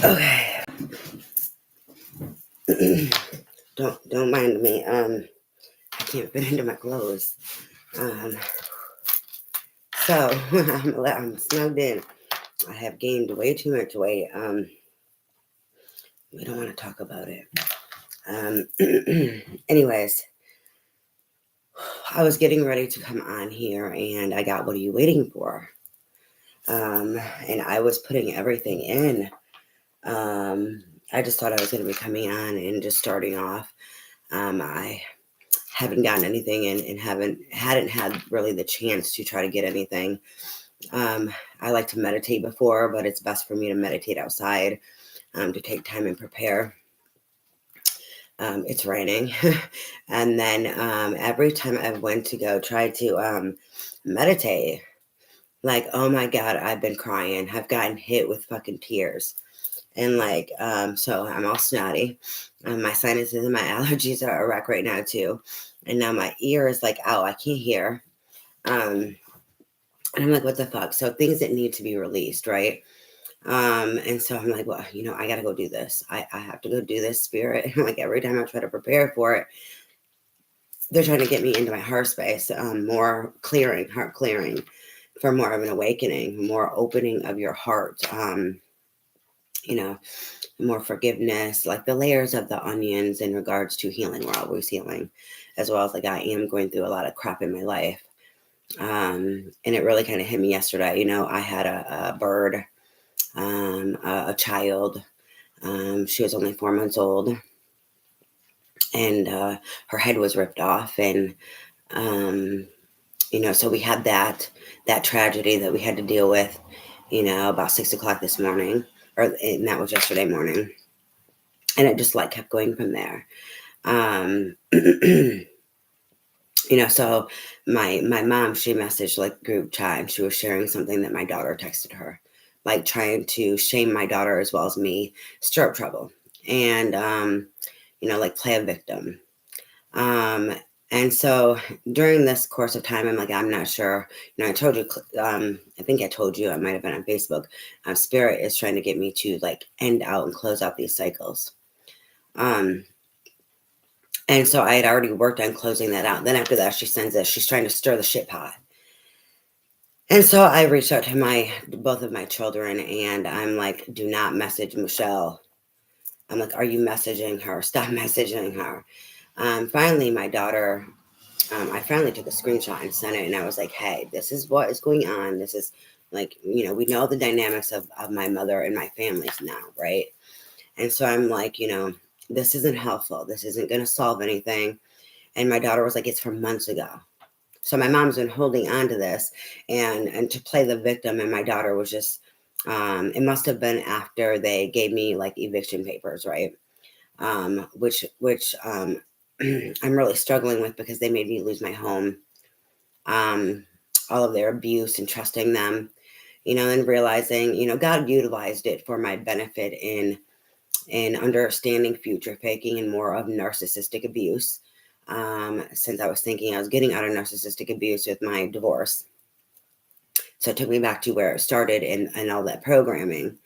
Okay. Don't mind me. I can't fit into my clothes. Um, so I'm snugged in. I have gained way too much weight. We don't want to talk about it. Anyways, I was getting ready to come on here, and I got "What are you waiting for?" And I was putting everything in. I just thought I was going to be coming on and just starting off. I haven't gotten anything and hadn't had really the chance to try to get anything. I like to meditate before, but it's best for me to meditate outside, to take time and prepare. It's raining. And then every time I went to go try to meditate, like, oh my God, I've been crying. I've gotten hit with fucking tears. And like, so I'm all snotty. My sinuses and my allergies are a wreck right now too. And now my ear is like, oh, I can't hear. And I'm like, what the fuck? So things that need to be released, right? And so I'm like, well, I got to go do this. I have to go do this, spirit. And like every time I try to prepare for it, they're trying to get me into my heart space, more clearing, heart clearing, for more of an awakening, more opening of your heart, more forgiveness, like the layers of the onions in regards to healing. We're always healing, as well as like I am going through a lot of crap in my life. And it really kind of hit me yesterday. I had a bird, a child. She was only 4 months old, and her head was ripped off. And, so we had that tragedy that we had to deal with, about 6 o'clock this morning, and that was yesterday morning. And it just like kept going from there. So my mom, she messaged like group chat, and she was sharing something that my daughter texted her, like trying to shame my daughter as well as me, stir up trouble, and like play a victim. And so during this course of time, I'm like, I'm not sure. I told you, I think I told you, I might have been on Facebook. Spirit is trying to get me to like end out and close out these cycles. And so I had already worked on closing that out. Then after that, she sends this. She's trying to stir the shit pot. And so I reached out to both of my children, and I'm like, do not message Michelle. I'm like, are you messaging her? Stop messaging her. Finally, my daughter, I finally took a screenshot and sent it, and I was like, hey, this is what is going on. This is like, we know the dynamics of my mother and my families now, right? And so I'm like, this isn't helpful. This isn't going to solve anything. And my daughter was like, it's from months ago. So my mom's been holding on to this and to play the victim. And my daughter was just, it must have been after they gave me like eviction papers, right? Which I'm really struggling with because they made me lose my home. All of their abuse and trusting them, and realizing, God utilized it for my benefit in understanding future faking and more of narcissistic abuse. Since I was thinking I was getting out of narcissistic abuse with my divorce. So it took me back to where it started and all that programming.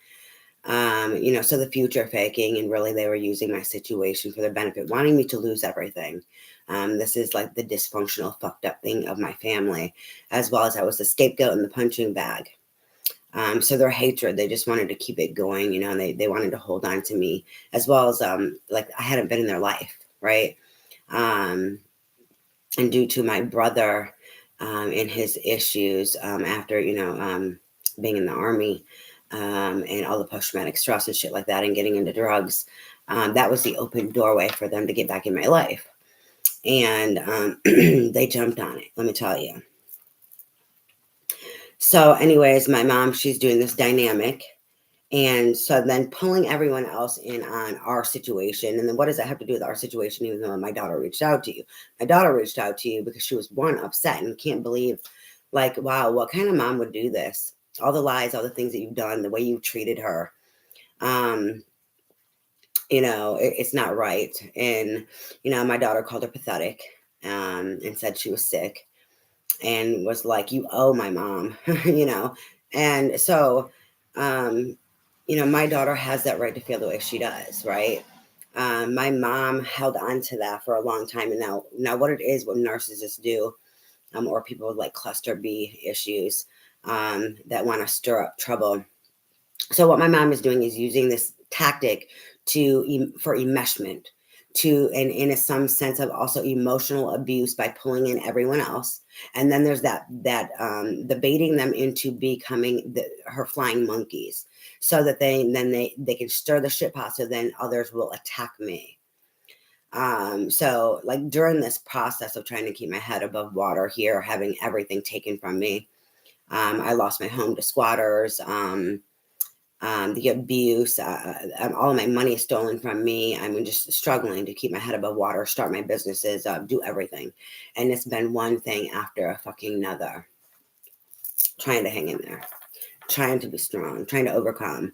So the future faking, and really they were using my situation for their benefit, wanting me to lose everything. This is like the dysfunctional, fucked up thing of my family, as well as I was the scapegoat in the punching bag. So their hatred, they just wanted to keep it going, they wanted to hold on to me, as well as like I hadn't been in their life, right? And due to my brother and his issues after, being in the army and all the post-traumatic stress and shit like that and getting into drugs, that was the open doorway for them to get back in my life. And they jumped on it, let me tell you. So anyways, my mom, she's doing this dynamic. And so then pulling everyone else in on our situation. And then what does that have to do with our situation, even though my daughter reached out to you? My daughter reached out to you because she was, one, upset and can't believe, like, wow, what kind of mom would do this? All the lies, all the things that you've done, the way you treated her. It's not right. And, my daughter called her pathetic and said she was sick and was like, you owe my mom, And so, my daughter has that right to feel the way she does, right? My mom held on to that for a long time, and now what it is, what narcissists do, or people with like cluster B issues, that want to stir up trouble. So what my mom is doing is using this tactic for enmeshment, to and in some sense of also emotional abuse by pulling in everyone else. And then there's the baiting them into becoming her flying monkeys, so that they can stir the shit pot, so then others will attack me. So like during this process of trying to keep my head above water here, having everything taken from me, I lost my home to squatters. The abuse, all of my money is stolen from me. I'm just struggling to keep my head above water, start my businesses, do everything. And it's been one thing after a fucking another, trying to hang in there, trying to be strong, trying to overcome.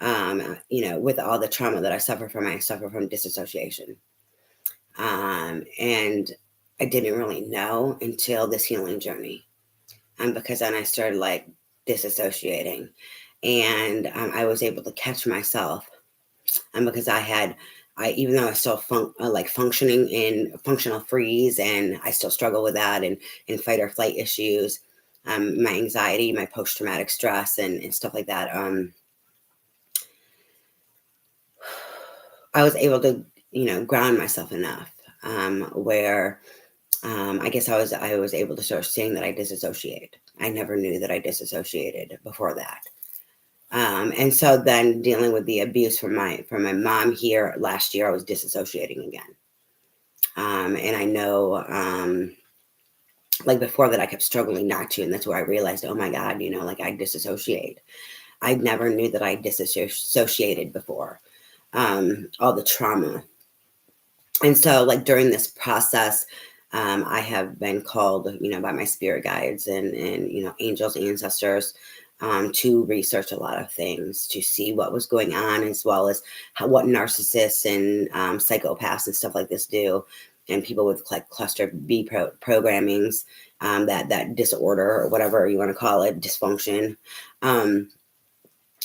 With all the trauma that I suffer from disassociation. And I didn't really know until this healing journey. Because then I started like disassociating, and I was able to catch myself. Because even though I still functioning in functional freeze, and I still struggle with that, and fight or flight issues, my anxiety, my post traumatic stress, and stuff like that. I was able to, ground myself enough, where I guess I was able to start seeing that I disassociated. I never knew that I disassociated before that. And so then dealing with the abuse from my mom here last year, I was disassociating again. And I know, like before that, I kept struggling not to, and that's where I realized, oh my God, like I disassociate. I never knew that I disassociated before. All the trauma. And so like during this process, I have been called, by my spirit guides and angels, ancestors, to research a lot of things, to see what was going on, as well as what narcissists and psychopaths and stuff like this do, and people with like cluster B programmings, that disorder, or whatever you want to call it, dysfunction.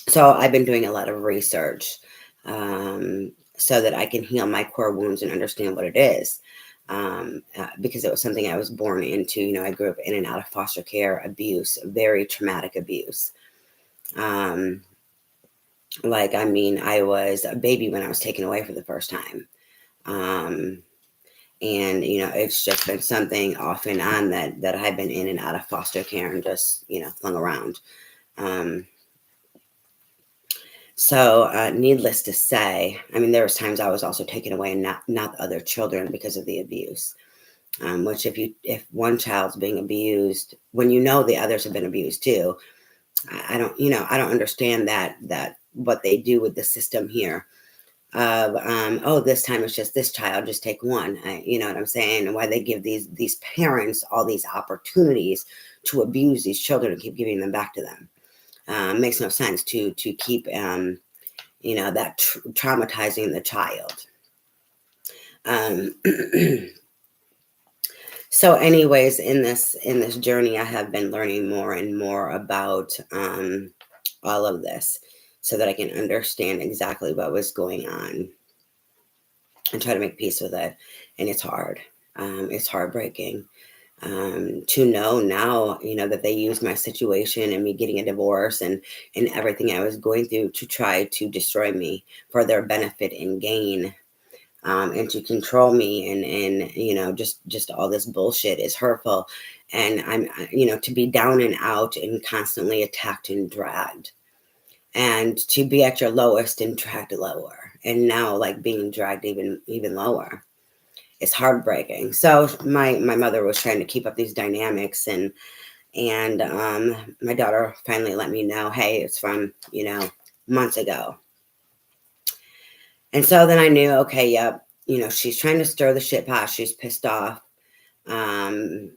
So I've been doing a lot of research, so that I can heal my core wounds and understand what it is. Because it was something I was born into. I grew up in and out of foster care, abuse, very traumatic abuse. I was a baby when I was taken away for the first time. And it's just been something off and on that I've been in and out of foster care, and just flung around. So needless to say, I mean, there was times I was also taken away, and not other children, because of the abuse. Which if one child's being abused, when the others have been abused too, I don't understand that what they do with the system here of, oh, this time it's just this child, just take one. You know what I'm saying? And why they give these parents all these opportunities to abuse these children and keep giving them back to them. Makes no sense to keep that traumatizing the child. So anyways, in this journey, I have been learning more and more about all of this, so that I can understand exactly what was going on and try to make peace with it. And it's hard. It's heartbreaking. To know now, that they used my situation and me getting a divorce and everything I was going through to try to destroy me for their benefit and gain, and to control me, and just all this bullshit is hurtful. And I'm, to be down and out and constantly attacked and dragged, and to be at your lowest and dragged lower, and now like being dragged even lower. It's heartbreaking. So my mother was trying to keep up these dynamics, and my daughter finally let me know, hey, it's from months ago. And so then I knew, okay, yep, she's trying to stir the shit pot. She's pissed off, because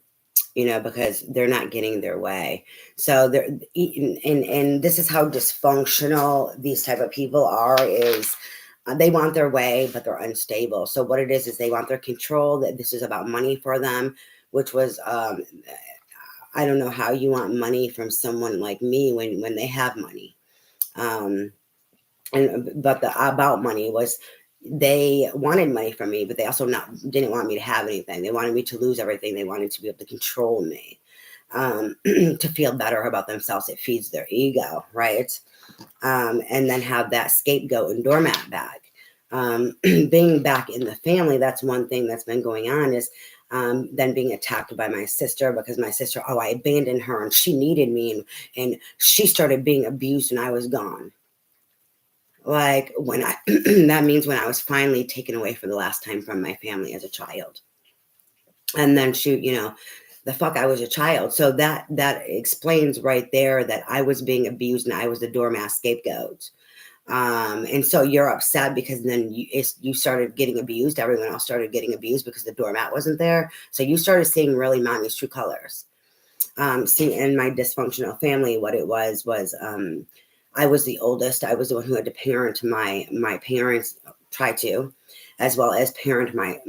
they're not getting their way. So they're, and this is how dysfunctional these type of people are, is they want their way, but they're unstable. So what it is they want their control, that this is about money for them, which was, I don't know how you want money from someone like me when they have money. But the about money was, they wanted money from me, but they also didn't want me to have anything. They wanted me to lose everything. They wanted to be able to control me, to feel better about themselves. It feeds their ego, right? And then have that scapegoat and doormat bag. Being back in the family, that's one thing that's been going on, is then being attacked by my sister, because my sister, I abandoned her and she needed me, and she started being abused and I was gone. Like when I, that means when I was finally taken away for the last time from my family as a child. And then shoot, the fuck, I was a child. So that explains right there that I was being abused and I was the doormat scapegoat. And so you're upset because then you started getting abused. Everyone else started getting abused because the doormat wasn't there. So you started seeing really mommy's true colors. See, in my dysfunctional family, what it was, I was the oldest. I was the one who had to parent my parents, try to, as well as parent my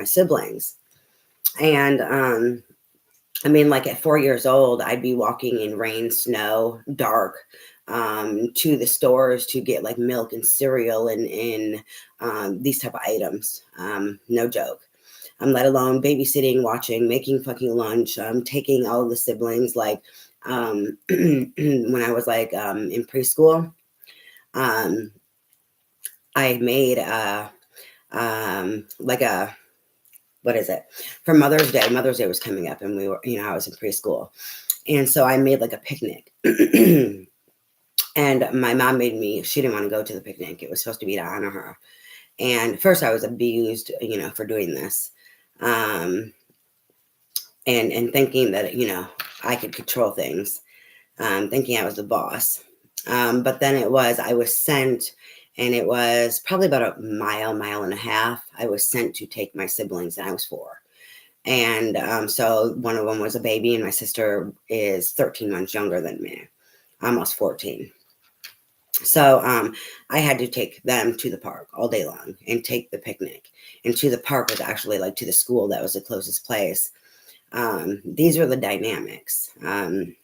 siblings. And I mean, like at 4 years old, I'd be walking in rain, snow, dark, to the stores to get like milk and cereal and these type of items. No joke. Let alone babysitting, watching, making fucking lunch, taking all of the siblings, like when I was like in preschool, um, I made like a, what is it, for Mother's Day. Mother's Day was coming up, and we were, I was in preschool, and so I made like a picnic. And my mom made me, she didn't want to go to the picnic. It was supposed to be to honor her. And first I was abused, for doing this. And thinking that, I could control things, thinking I was the boss. But then I was sent, and it was probably about a mile and a half. I was sent to take my siblings, and I was 4. And so one of them was a baby, and my sister is 13 months younger than me, almost 14. So I had to take them to the park all day long and take the picnic. And to the park was actually like to the school that was the closest place. These are the dynamics, let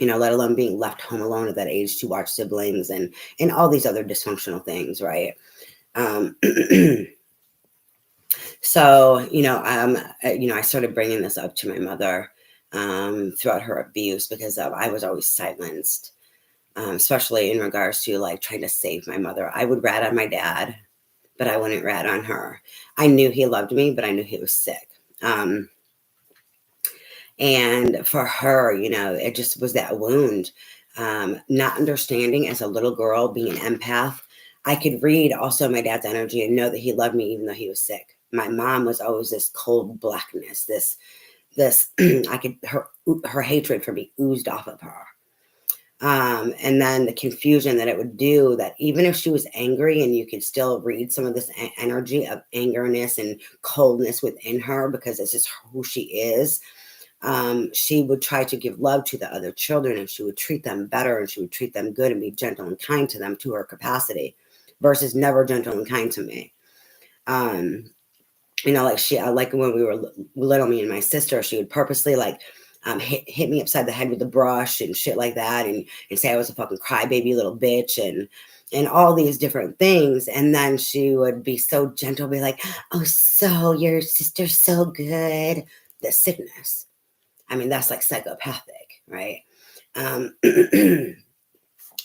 alone being left home alone at that age to watch siblings and all these other dysfunctional things, right? So, I started bringing this up to my mother throughout her abuse, because I was always silenced. Especially in regards to like trying to save my mother. I would rat on my dad, but I wouldn't rat on her. I knew he loved me, but I knew he was sick. And for her, it just was that wound. Not understanding as a little girl, being an empath, I could read also my dad's energy and know that he loved me even though he was sick. My mom was always this cold blackness, this her hatred for me oozed off of her. And then the confusion that it would do, that even if she was angry, and you could still read some of this energy of angerness and coldness within her, because it's just who she is, she would try to give love to the other children, and she would treat them better, and she would treat them good and be gentle and kind to them to her capacity, versus never gentle and kind to me. Like when we were little, me and my sister, she would purposely like hit me upside the head with a brush and shit like that, and say I was a fucking crybaby little bitch, and all these different things. And then she would be so gentle, be like, "Oh, so your sister's so good." The sickness. I mean, that's like psychopathic, right?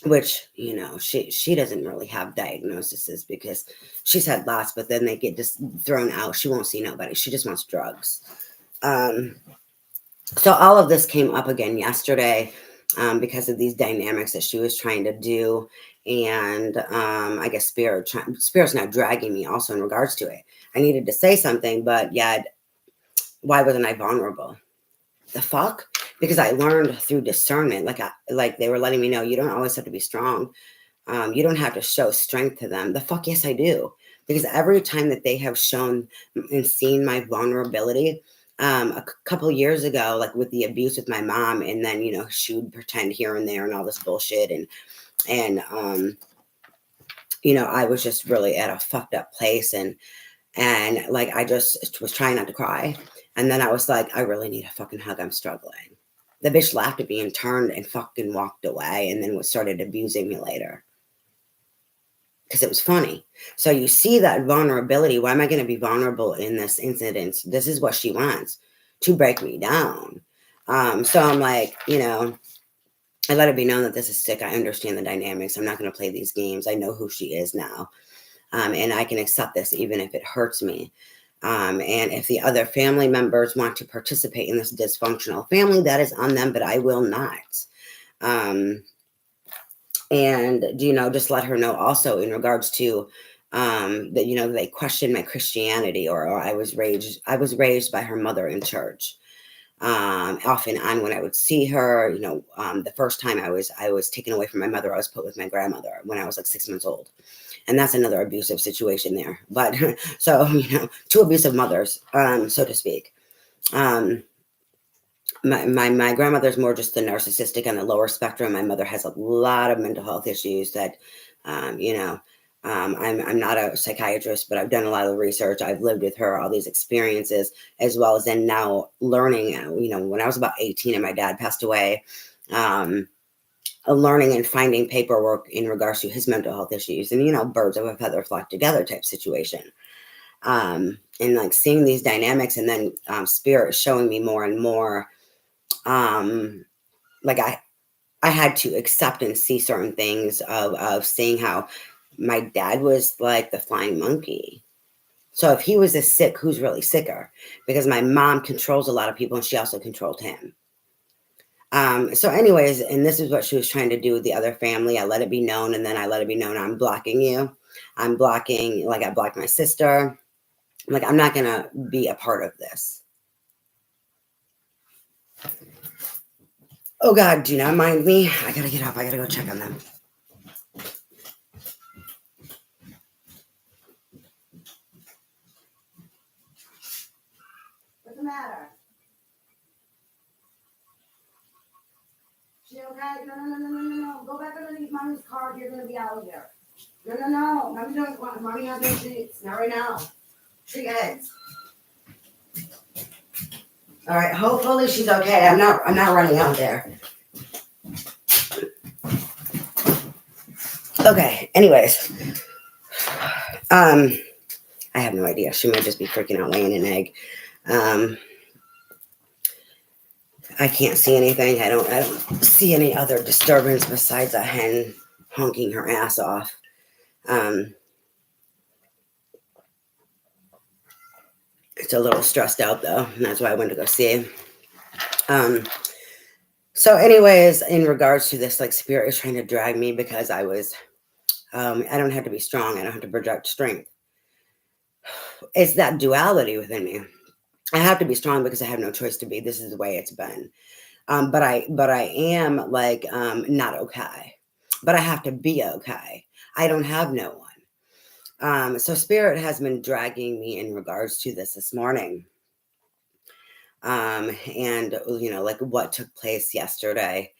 Which, she doesn't really have diagnoses, because she's had lots, but then they get just thrown out. She won't see nobody. She just wants drugs. So all of this came up again yesterday, because of these dynamics that she was trying to do. And I guess Spirit's not dragging me also in regards to it. I needed to say something, but yeah, why wasn't I vulnerable? The fuck? Because I learned through discernment. Like they were letting me know, you don't always have to be strong. You don't have to show strength to them. The fuck, yes, I do. Because every time that they have shown and seen my vulnerability, a couple years ago, like with the abuse with my mom, and then she would pretend here and there and all this bullshit, and I was just really at a fucked up place, and like I just was trying not to cry, and then I was like, I really need a fucking hug. I'm struggling. The bitch laughed at me and turned and fucking walked away, and then started abusing me later. because it was funny. So you see that vulnerability. Why am I going to be vulnerable in this incident? This is what she wants, to break me down. So I'm like, I let it be known that this is sick. I understand the dynamics. I'm not going to play these games. I know who she is now. And I can accept this even if it hurts me. And if the other family members want to participate in this dysfunctional family, that is on them, but I will not. And, just let her know also in regards to that, they question my Christianity, or I was raised by her mother in church. Off and on when I would see her, the first time I was taken away from my mother, I was put with my grandmother when I was like 6 months old. And that's another abusive situation there. But so, two abusive mothers, so to speak. My grandmother's more just the narcissistic on the lower spectrum. My mother has a lot of mental health issues that, I'm not a psychiatrist, but I've done a lot of research. I've lived with her, all these experiences, as well as then now learning, when I was about 18 and my dad passed away, learning and finding paperwork in regards to his mental health issues, and, birds of a feather flock together type situation. And like seeing these dynamics, and then spirit showing me more and more, like I had to accept and see certain things of seeing how my dad was like the flying monkey. So if he was a sick, who's really sicker? Because my mom controls a lot of people and she also controlled him. So anyways, and this is what she was trying to do with the other family. I let it be known, and then I let it be known, I'm blocking you. I'm blocking, like I blocked my sister. Like, I'm not going to be a part of this. Oh God, do not mind me. I got to get up. I got to go check on them. What's the matter? She okay? No. Go back underneath mommy's car. You're going to be out of there. No. Mommy doesn't want. Mommy has no treats. Not right now. Treat heads. All right. Hopefully she's okay. I'm not running out there. Okay. Anyways, I have no idea. She might just be freaking out laying an egg. I can't see anything. I don't see any other disturbance besides a hen honking her ass off. It's a little stressed out though, and that's why I went to go see. So anyways, in regards to this, like spirit is trying to drag me because I was, I don't have to be strong. I don't have to project strength. It's that duality within me. I have to be strong because I have no choice to be. This is the way it's been. But I am like, not okay, but I have to be okay. I don't have no one. So spirit has been dragging me in regards to this morning. And like what took place yesterday.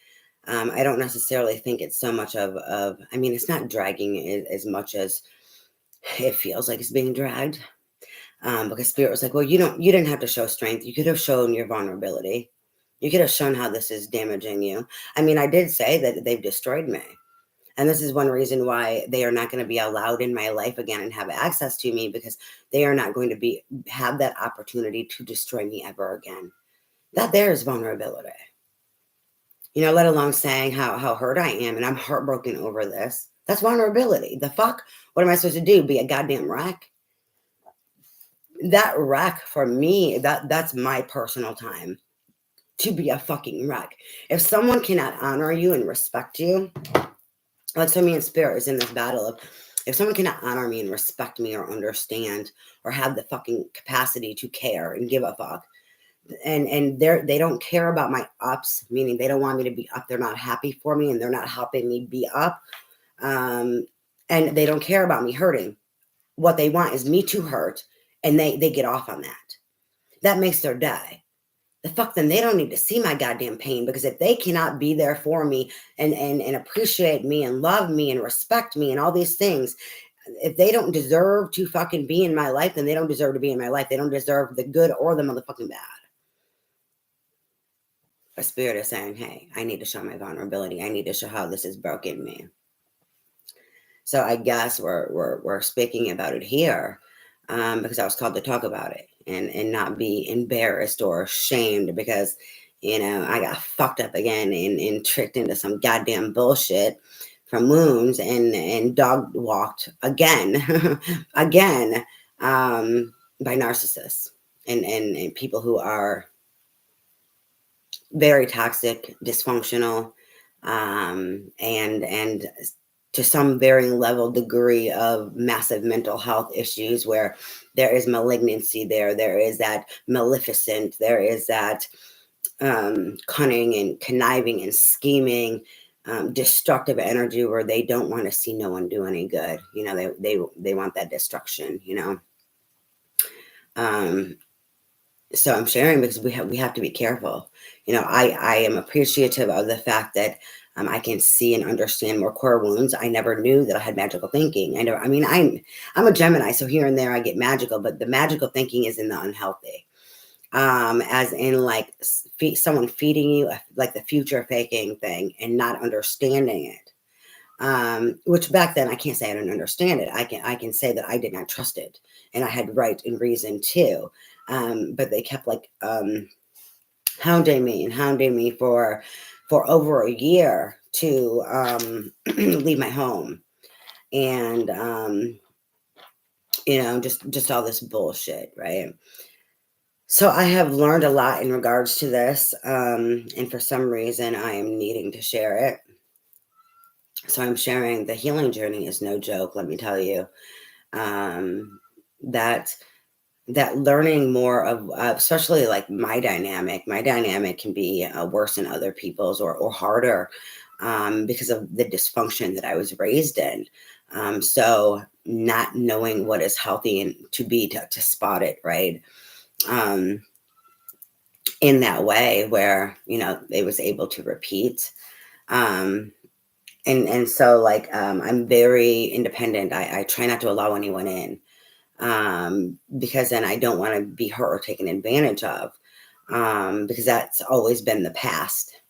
I don't necessarily think it's so much of, I mean, it's not dragging as much as it feels like it's being dragged. Because spirit was like, well, you didn't have to show strength. You could have shown your vulnerability. You could have shown how this is damaging you. I mean, I did say that they've destroyed me. And this is one reason why they are not going to be allowed in my life again and have access to me, because they are not going to have that opportunity to destroy me ever again. That there is vulnerability. Let alone saying how hurt I am and I'm heartbroken over this. That's vulnerability. The fuck? What am I supposed to do? Be a goddamn wreck? That wreck for me, that's my personal time to be a fucking wreck. If someone cannot honor you and respect you, like so me and spirit is in this battle of, if someone cannot honor me and respect me or understand or have the fucking capacity to care and give a fuck, and they don't care about my ups, meaning they don't want me to be up, they're not happy for me and they're not helping me be up, and they don't care about me hurting. What they want is me to hurt, and they get off on that makes their day. The fuck, then they don't need to see my goddamn pain, because if they cannot be there for me and appreciate me and love me and respect me and all these things, if they don't deserve to fucking be in my life, then they don't deserve to be in my life. They don't deserve the good or the motherfucking bad. A spirit is saying, hey, I need to show my vulnerability. I need to show how this has broken me. So I guess we're speaking about it here, because I was called to talk about it and not be embarrassed or ashamed because, I got fucked up again and tricked into some goddamn bullshit from wounds and dog walked again, again, by narcissists and people who are very toxic, dysfunctional, and to some varying level degree of massive mental health issues where there is malignancy there is that maleficent, there is that cunning and conniving and scheming, destructive energy where they don't want to see no one do any good. They want that destruction. So I'm sharing because we have to be careful. I am appreciative of the fact that I can see and understand more core wounds. I never knew that I had magical thinking. I'm a Gemini, so here and there I get magical, but the magical thinking is in the unhealthy. As in like someone feeding you like the future faking thing and not understanding it. Which back then I can't say I didn't understand it. I can say that I did not trust it, and I had right and reason too. But they kept like hounding me for over a year to leave my home, and just all this bullshit, right? So I have learned a lot in regards to this, and for some reason I am needing to share it. So I'm sharing the healing journey is no joke, let me tell you. That learning more of, especially like my dynamic can be worse than other people's or harder, because of the dysfunction that I was raised in. So not knowing what is healthy and to spot it, right? In that way where, they was able to repeat. And so like, I'm very independent. I try not to allow anyone in, because then I don't want to be hurt or taken advantage of, because that's always been the past.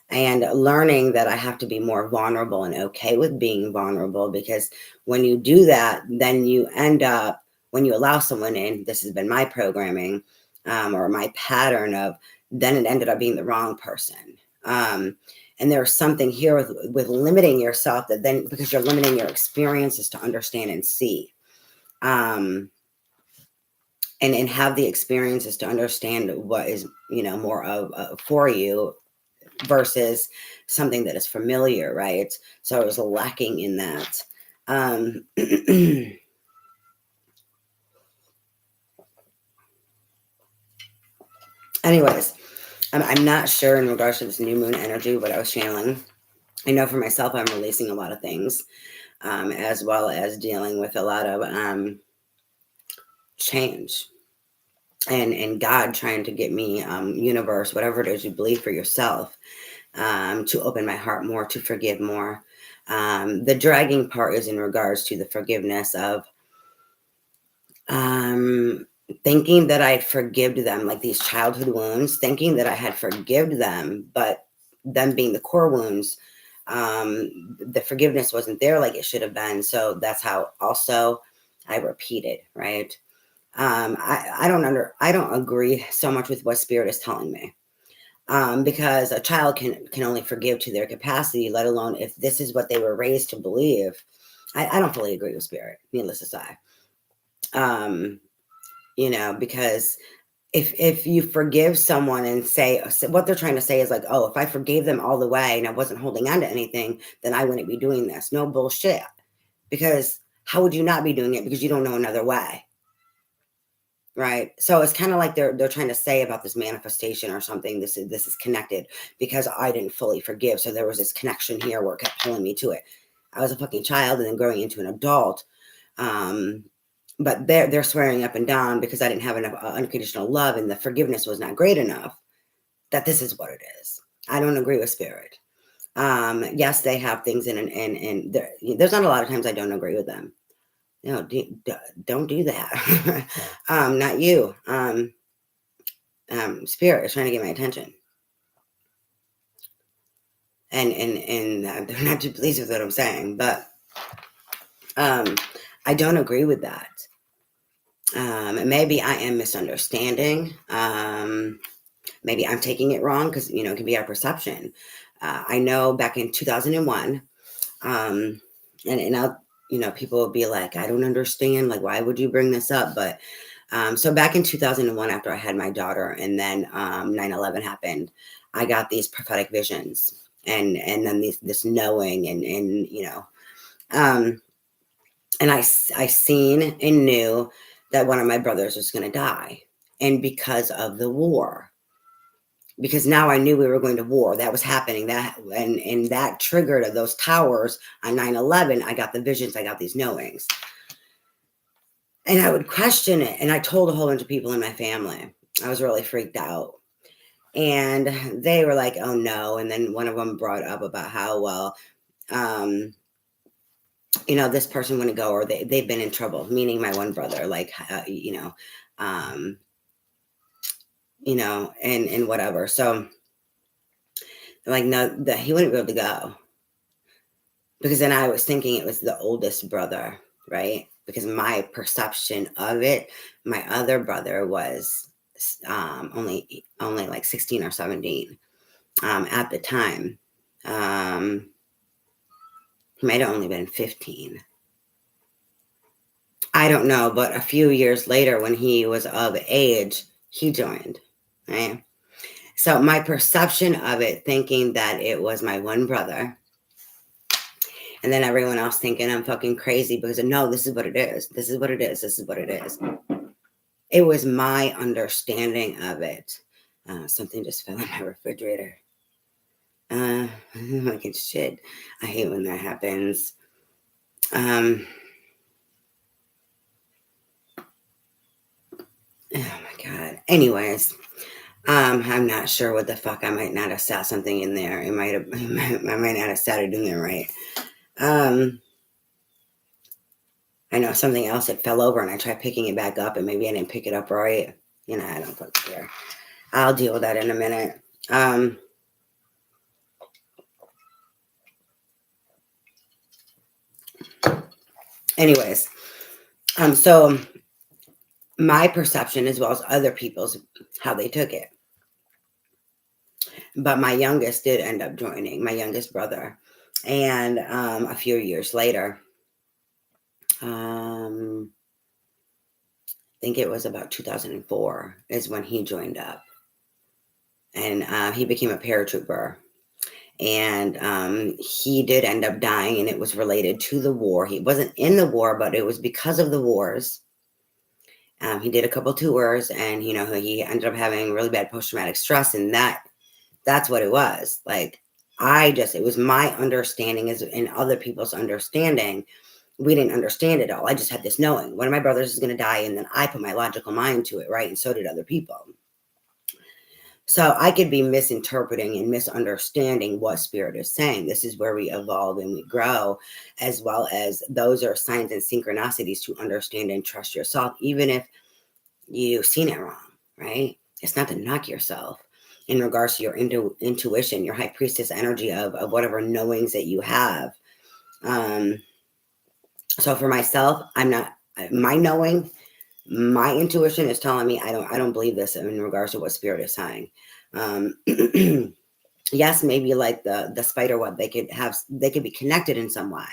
And learning that I have to be more vulnerable and okay with being vulnerable, because when you do that, then you end up, when you allow someone in, this has been my programming, or my pattern of, then it ended up being the wrong person. And there's something here with limiting yourself, that then, because you're limiting your experiences to understand and see, and have the experiences to understand what is, more of for you versus something that is familiar, right? So I was lacking in that. Anyways, I'm not sure in regards to this new moon energy what I was channeling. I know for myself I'm releasing a lot of things, as well as dealing with a lot of change, and God trying to get me, universe, whatever it is you believe for yourself, to open my heart more, to forgive more. The dragging part is in regards to the forgiveness of, thinking that I'd forgive them, like these childhood wounds, thinking that I had forgive them, but them being the core wounds, the forgiveness wasn't there like it should have been. So that's how also I repeated, right? I don't agree so much with what spirit is telling me. Because a child can only forgive to their capacity, let alone if this is what they were raised to believe. I don't fully agree with spirit, needless to say. Because if you forgive someone and say, so what they're trying to say is like, oh, if I forgave them all the way and I wasn't holding on to anything, then I wouldn't be doing this. No bullshit. Because how would you not be doing it? Because you don't know another way. Right. So it's kind of like they're trying to say about this manifestation or something. This is connected because I didn't fully forgive. So there was this connection here where it kept pulling me to it. I was a fucking child and then growing into an adult. But they're swearing up and down because I didn't have enough unconditional love and the forgiveness was not great enough, that this is what it is. I don't agree with spirit. Yes, they have things and there's not a lot of times I don't agree with them. No, don't do that. Not you. Spirit is trying to get my attention, and they're not too pleased with what I'm saying. But Um, I don't agree with that. Maybe I am misunderstanding. Maybe I'm taking it wrong because, it can be our perception. I know back in 2001, um, and I'll, people will be like, I don't understand. Like, why would you bring this up? But so back in 2001, after I had my daughter, and then 9/11 happened, I got these prophetic visions, and then this knowing, um, and I seen and knew that one of my brothers was going to die, and because of the war, because now I knew we were going to war. That was happening. And that triggered those towers on 9/11. I got the visions. I got these knowings. And I would question it. And I told a whole bunch of people in my family. I was really freaked out. And they were like, oh no. And then one of them brought up about how, well, this person wouldn't go, or they've been in trouble, meaning my one brother, like, um, and whatever. So like, no, that he wouldn't be able to go. Because then I was thinking it was the oldest brother, right? Because my perception of it, my other brother was only like 16 or 17 at the time. He might have only been 15. I don't know, but a few years later, when he was of age, he joined, right? So my perception of it, thinking that it was my one brother, and then everyone else thinking I'm fucking crazy because no, this is what it is. This is what it is. This is what it is. It was my understanding of it. Something just fell in my refrigerator. Like it's shit. I hate when that happens. Oh my God. Anyways, I'm not sure what the fuck. I might not have sat something in there. I might not have sat it in there right. I know something else that fell over and I tried picking it back up and maybe I didn't pick it up right. I don't fucking care. I'll deal with that in a minute. Anyways, so my perception as well as other people's, how they took it. But my youngest did end up joining, my youngest brother. And a few years later, I think it was about 2004 is when he joined up. And he became a paratrooper. And he did end up dying, and it was related to the war. He wasn't in the war, but it was because of the wars. He did a couple tours, and he ended up having really bad post-traumatic stress, and that's what it was. Like, it was my understanding and other people's understanding. We didn't understand it all. I just had this knowing one of my brothers is going to die, and then I put my logical mind to it, right? And so did other people. So I could be misinterpreting and misunderstanding what spirit is saying. This is where we evolve and we grow, as well as those are signs and synchronicities to understand and trust yourself, even if you've seen it wrong, right? It's not to knock yourself in regards to your intuition, your high priestess energy of whatever knowings that you have. So for myself, my knowing, my intuition is telling me I don't believe this in regards to what spirit is saying. Yes, maybe like the spider web, they could be connected in some way,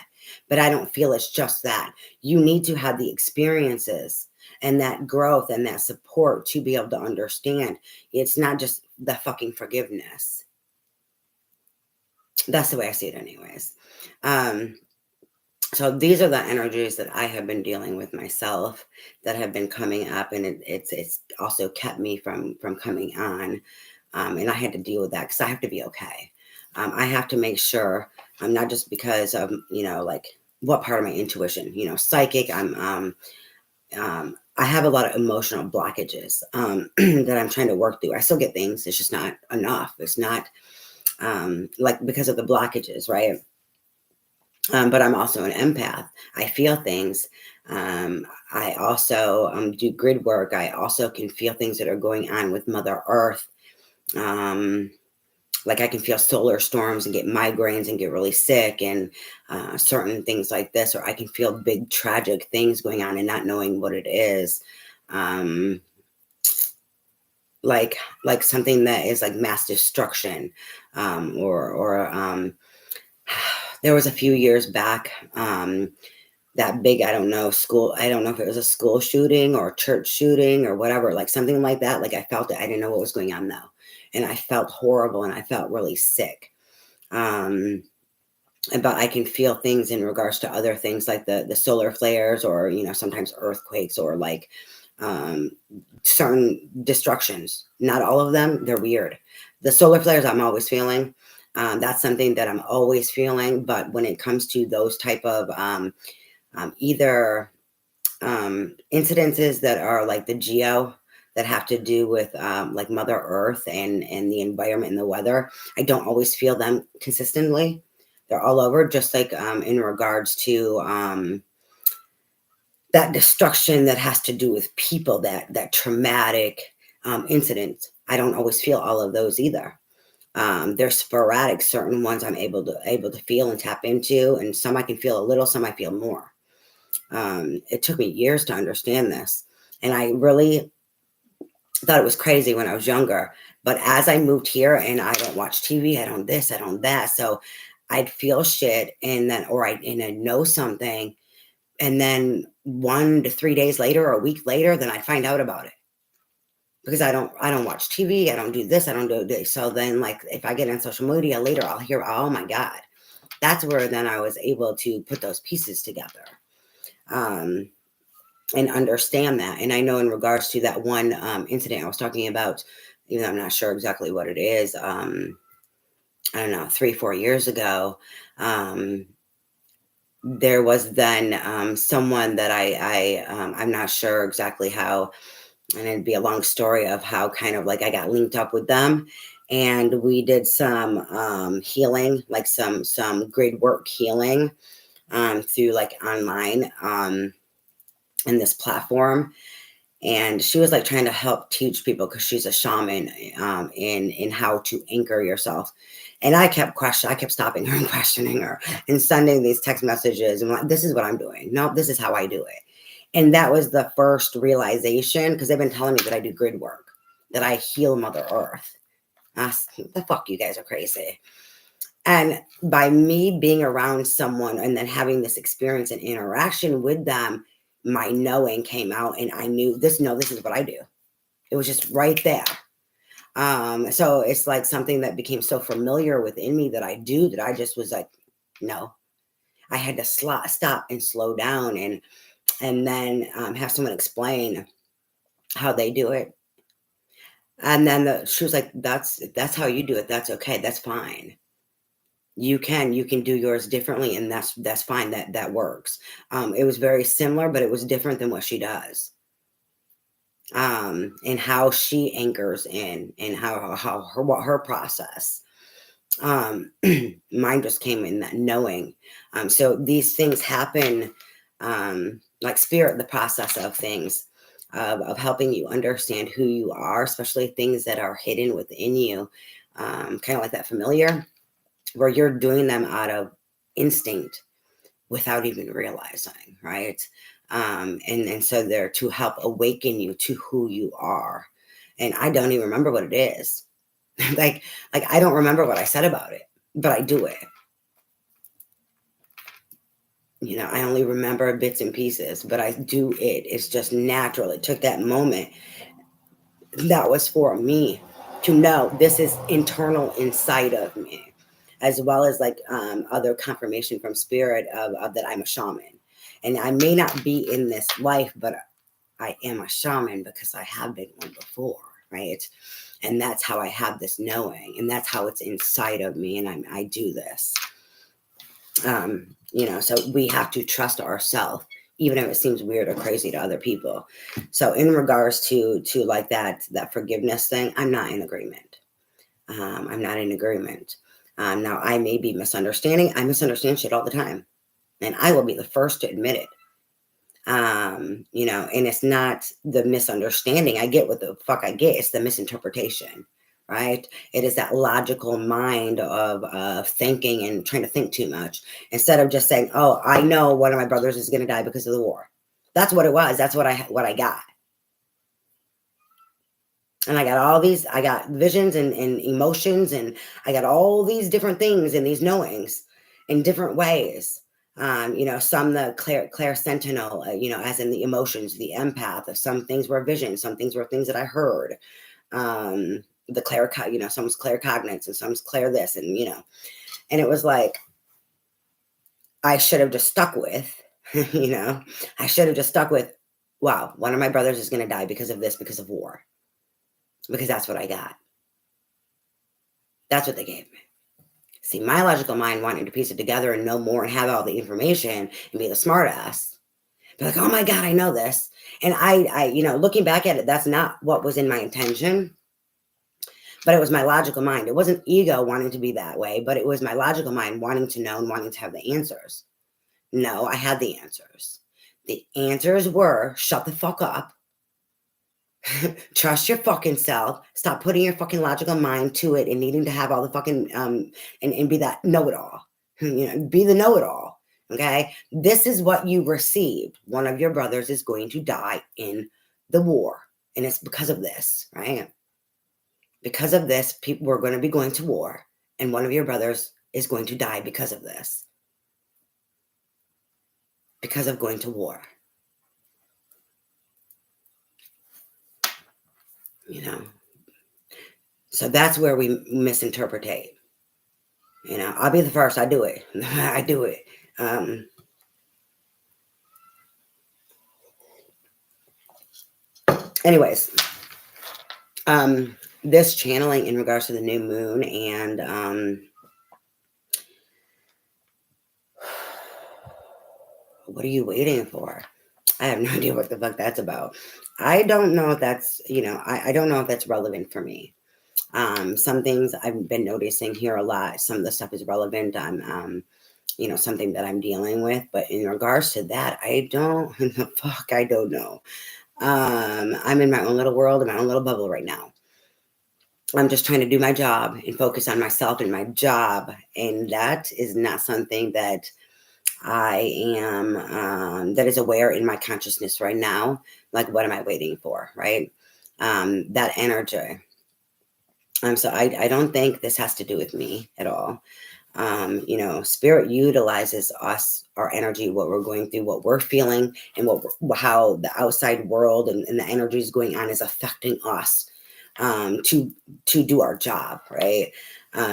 but I don't feel it's just that. You need to have the experiences and that growth and that support to be able to understand. It's not just the fucking forgiveness. That's the way I see it anyways. So these are the energies that I have been dealing with myself that have been coming up, and it's also kept me from coming on. And I had to deal with that because I have to be okay. I have to make sure I'm not just because of, like what part of my intuition, psychic. I have a lot of emotional blockages that I'm trying to work through. I still get things. It's just not enough. It's not like because of the blockages, right? But I'm also an empath. I feel things. I also do grid work. I also can feel things that are going on with Mother Earth. Like I can feel solar storms and get migraines and get really sick and certain things like this, or I can feel big tragic things going on and not knowing what it is. Um, like something that is like mass destruction, or there was a few years back, that big, I don't know, school, I don't know if it was a school shooting or church shooting or whatever, like something like that. Like I felt it. I didn't know what was going on though. And I felt horrible and I felt really sick. Um, but I can feel things in regards to other things like the solar flares, or, sometimes earthquakes, or like um, certain destructions. Not all of them, they're weird. The solar flares I'm always feeling. That's something that I'm always feeling. But when it comes to those type of either incidences that are like the geo, that have to do with like Mother Earth and the environment and the weather, I don't always feel them consistently. They're all over, just like in regards to that destruction that has to do with people, that traumatic incident. I don't always feel all of those either. They're sporadic. Certain ones I'm able to feel and tap into, and some I can feel a little, some I feel more. It took me years to understand this. And I really thought it was crazy when I was younger. But as I moved here and I don't watch TV, I don't this, I don't that. So I'd feel shit, and then, and I know something. And then 1 to 3 days later or a week later, then I find out about it, because I don't watch TV. I don't do this. I don't do this. So then, like, if I get on social media later, I'll hear, oh my God. That's where then I was able to put those pieces together. Um, and understand that. And I know in regards to that one incident I was talking about, even though I'm not sure exactly what it is, I don't know, 3, 4 years ago, there was then someone that I'm not sure exactly how, and it'd be a long story of how kind of like I got linked up with them. And we did some healing, like some grid work healing through like online in this platform. And she was like trying to help teach people, because she's a shaman, in how to anchor yourself. And I kept stopping her and questioning her and sending these text messages and like, this is what I'm doing. No, this is how I do it. And that was the first realization, because they've been telling me that I do grid work, that I heal Mother Earth. The fuck, you guys are crazy. And by me being around someone and then having this experience and interaction with them, my knowing came out, and I knew this. No, this is what I do. It was just right there. So it's like something that became so familiar within me that I do, that I just was like, no. I had to stop and slow down, and then have someone explain how they do it. And then she was like, that's how you do it. That's okay. That's fine. You can do yours differently, and that's fine. That works. It was very similar, but it was different than what she does. And how she anchors in, and what her process. Mine just came in that knowing. So these things happen, like spirit, the process of things, of helping you understand who you are, especially things that are hidden within you, kind of like that familiar, where you're doing them out of instinct without even realizing, right? And so they're to help awaken you to who you are. And I don't even remember what it is. like I don't remember what I said about it, but I do it. I only remember bits and pieces, but I do it. It's just natural. It took that moment. That was for me to know this is internal inside of me, as well as like other confirmation from spirit of that I'm a shaman. And I may not be in this life, but I am a shaman because I have been one before, right? And that's how I have this knowing, and that's how it's inside of me, and I do this. So we have to trust ourselves, even if it seems weird or crazy to other people. So in regards to like that forgiveness thing, I'm not in agreement. I'm not in agreement. Now I may be misunderstanding. I misunderstand shit all the time, and I will be the first to admit it. And it's not the misunderstanding. I get what the fuck I get. It's the misinterpretation, right? It is that logical mind of thinking and trying to think too much instead of just saying, "Oh, I know one of my brothers is going to die because of the war." That's what it was. That's what I got. And I got all these, I got visions and emotions, and I got all these different things and these knowings in different ways. Some the clair sentinel, as in the emotions, the empath. Some things were visions, some things were things that I heard. The some's claircognizance and some's clair this, and it was like I should have just stuck with, I should have just stuck with, wow, one of my brothers is going to die because of this, because of war, because that's what I got. That's what they gave me. See, my logical mind wanting to piece it together and know more and have all the information and be the smart ass. Be like, oh my God, I know this. And looking back at it, that's not what was in my intention, but it was my logical mind. It wasn't ego wanting to be that way, but it was my logical mind wanting to know and wanting to have the answers. No, I had the answers. The answers were shut the fuck up. Trust your fucking self. Stop putting your fucking logical mind to it and needing to have all the fucking and be that know-it-all. Be the know-it-all. Okay. This is what you received. One of your brothers is going to die in the war. And it's because of this, right? Because of this, people were going to be going to war. And one of your brothers is going to die because of this. Because of going to war. So that's where we misinterpretate. I'll be the first. I do it. I do it. Anyways, this channeling in regards to the new moon and what are you waiting for? I have no idea what the fuck that's about. I don't know if that's, I don't know if that's relevant for me. Some things I've been noticing here a lot. Some of the stuff is relevant on, something that I'm dealing with. But in regards to that, I don't know. I'm in my own little world, in my own little bubble right now. I'm just trying to do my job and focus on myself and my job. And that is not something that I am, that is aware in my consciousness right now. Like, what am I waiting for? Right. That energy. So I don't think this has to do with me at all. Spirit utilizes us, our energy, what we're going through, what we're feeling, and how the outside world and the energies going on is affecting us to do our job, right?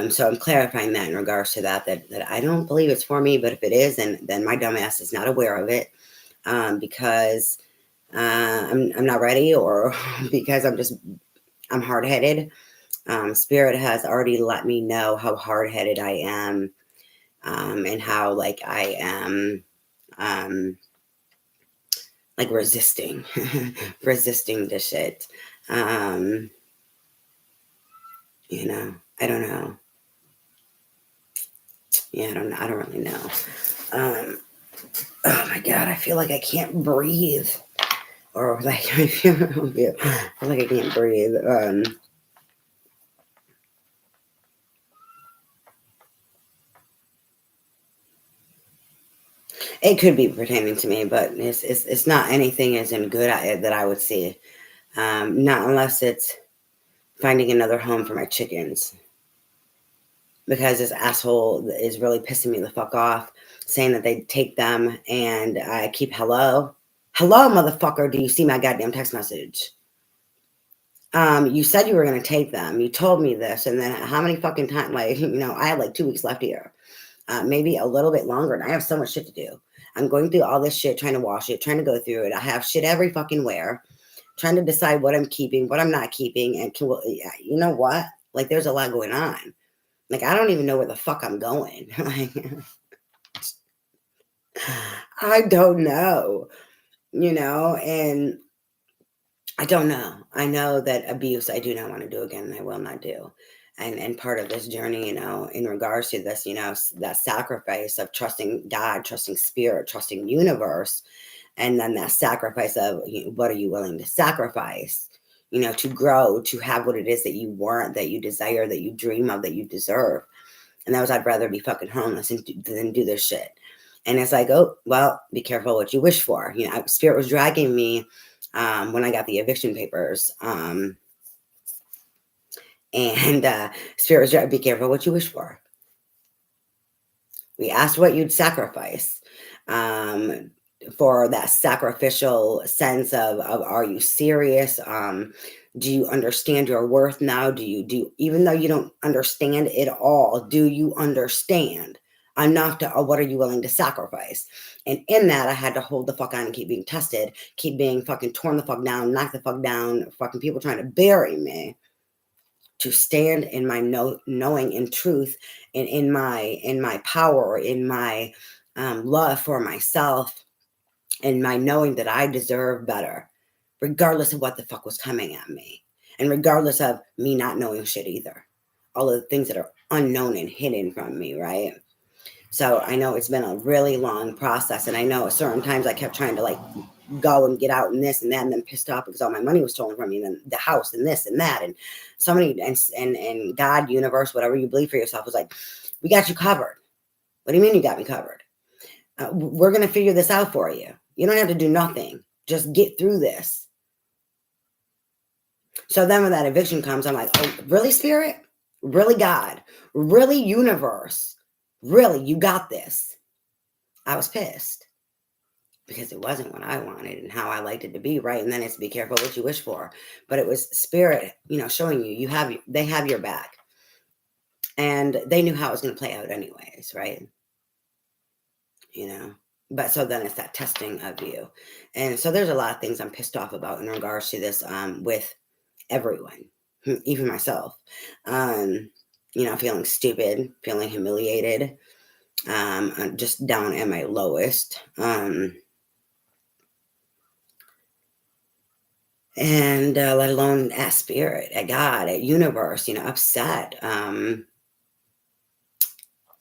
So I'm clarifying that in regards to that I don't believe it's for me, but if it is, then my dumbass is not aware of it because I'm not ready, or because I'm hard-headed. Spirit has already let me know how hard-headed I am, and how like I am like resisting the shit. I don't know. Yeah, I don't really know. Oh my God, I feel like I can't breathe. Or like I feel like I can't breathe. It could be pertaining to me, but it's not anything as in good that I would see. Not unless it's finding another home for my chickens. Because this asshole is really pissing me the fuck off, saying that they take them, and I keep hello, motherfucker. Do you see my goddamn text message? You said you were going to take them. You told me this, and then how many fucking times? Like, I had like 2 weeks left here, maybe a little bit longer, and I have so much shit to do. I'm going through all this shit, trying to wash it, trying to go through it. I have shit every fucking where, trying to decide what I'm keeping, what I'm not keeping, and you know what? Like, there's a lot going on. Like, I don't even know where the fuck I'm going. Like, I don't know, and I don't know. I know that abuse I do not want to do again, and I will not do. And part of this journey, in regards to this, that sacrifice of trusting God, trusting spirit, trusting universe, and then that sacrifice of what are you willing to sacrifice, to grow, to have what it is that you want, that you desire, that you dream of, that you deserve. And that was, I'd rather be fucking homeless than do this shit. And it's like, oh, well, be careful what you wish for. Spirit was dragging me when I got the eviction papers. Spirit was dragging, be careful what you wish for. We asked what you'd sacrifice for that sacrificial sense of are you serious? Do you understand your worth now? Even though you don't understand it all, do you understand enough to, what are you willing to sacrifice? And in that, I had to hold the fuck on and keep being tested, keep being fucking torn the fuck down, knocked the fuck down, fucking people trying to bury me, to stand in my knowing in truth and in my power, in my love for myself, and my knowing that I deserve better, regardless of what the fuck was coming at me. And regardless of me not knowing shit either. All of the things that are unknown and hidden from me, right? So I know it's been a really long process. And I know at certain times I kept trying to like go and get out and this and that, and then pissed off because all my money was stolen from me, and then the house and this and that. And somebody and God, universe, whatever you believe for yourself, was like, we got you covered. What do you mean you got me covered? We're going to figure this out for you. You don't have to do nothing. Just get through this. So then when that eviction comes, I'm like, oh, really, Spirit? Really, God? Really, universe? Really, you got this? I was pissed because it wasn't what I wanted and how I liked it to be, right? And then it's be careful what you wish for. But it was Spirit, showing they have your back. And they knew how it was going to play out anyways, right? But so then it's that testing of you. And so there's a lot of things I'm pissed off about in regards to this with everyone, even myself. Feeling stupid, feeling humiliated, just down at my lowest. And let alone at Spirit, at God, at universe, upset.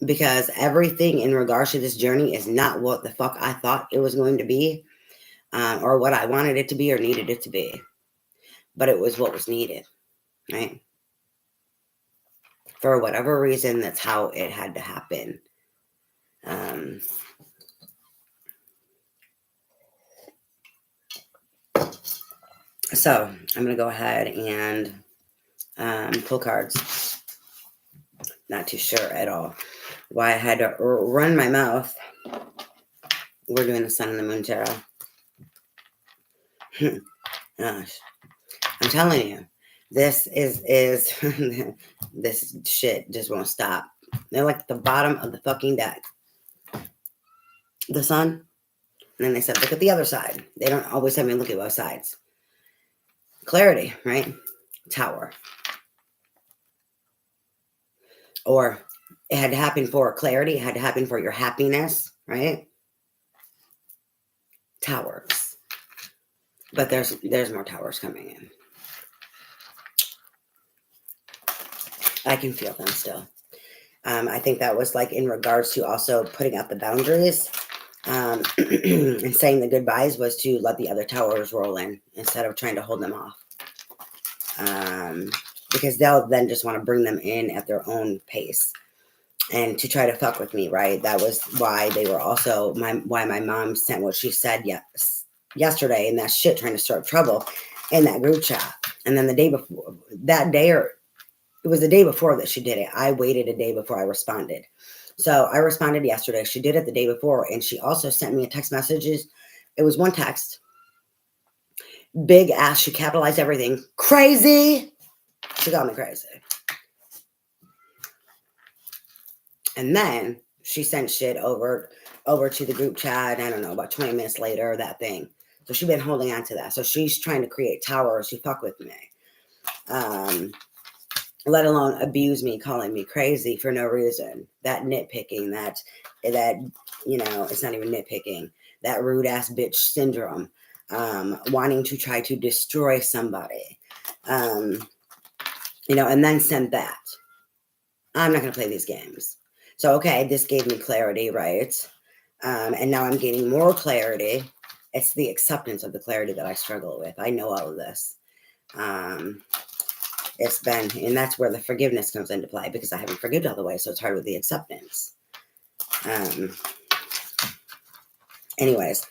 Because everything in regards to this journey is not what the fuck I thought it was going to be, or what I wanted it to be or needed it to be. But it was what was needed, right? For whatever reason, that's how it had to happen. So I'm going to go ahead and pull cards. Not too sure at all why I had to run my mouth. We're doing the Sun and the Moon Tarot. Gosh, I'm telling you, this is this shit just won't stop. They're like the bottom of the fucking deck. The Sun, and then they said, look at the other side. They don't always have me look at both sides. Clarity, right? Tower. Or it had to happen for clarity. It had to happen for your happiness, right? Towers. But there's more towers coming in. I can feel them still. I think that was like in regards to also putting out the boundaries and saying the goodbyes was to let the other towers roll in instead of trying to hold them off. Because they'll then just want to bring them in at their own pace and to try to fuck with me, right? That was why they were also why my mom sent what she said yesterday, and that shit trying to start trouble in that group chat. And then the day before that day, or it was the day before that she did it, I waited a day before I responded. So I responded yesterday. She did it the day before, and she also sent me a text messages. It was one text. Big ass. She capitalized everything. Crazy. She got me crazy. And then she sent shit over to the group chat. I don't know, about 20 minutes later, that thing. So she's been holding on to that. So she's trying to create towers to fuck with me. Let alone abuse me, calling me crazy for no reason. That nitpicking, that it's not even nitpicking. That rude ass bitch syndrome. Wanting to try to destroy somebody. And then send that. I'm not going to play these games. So, okay, this gave me clarity, right? And now I'm gaining more clarity. It's the acceptance of the clarity that I struggle with. I know all of this. It's been, and that's where the forgiveness comes into play, because I haven't forgiven all the way, so it's hard with the acceptance. Anyways.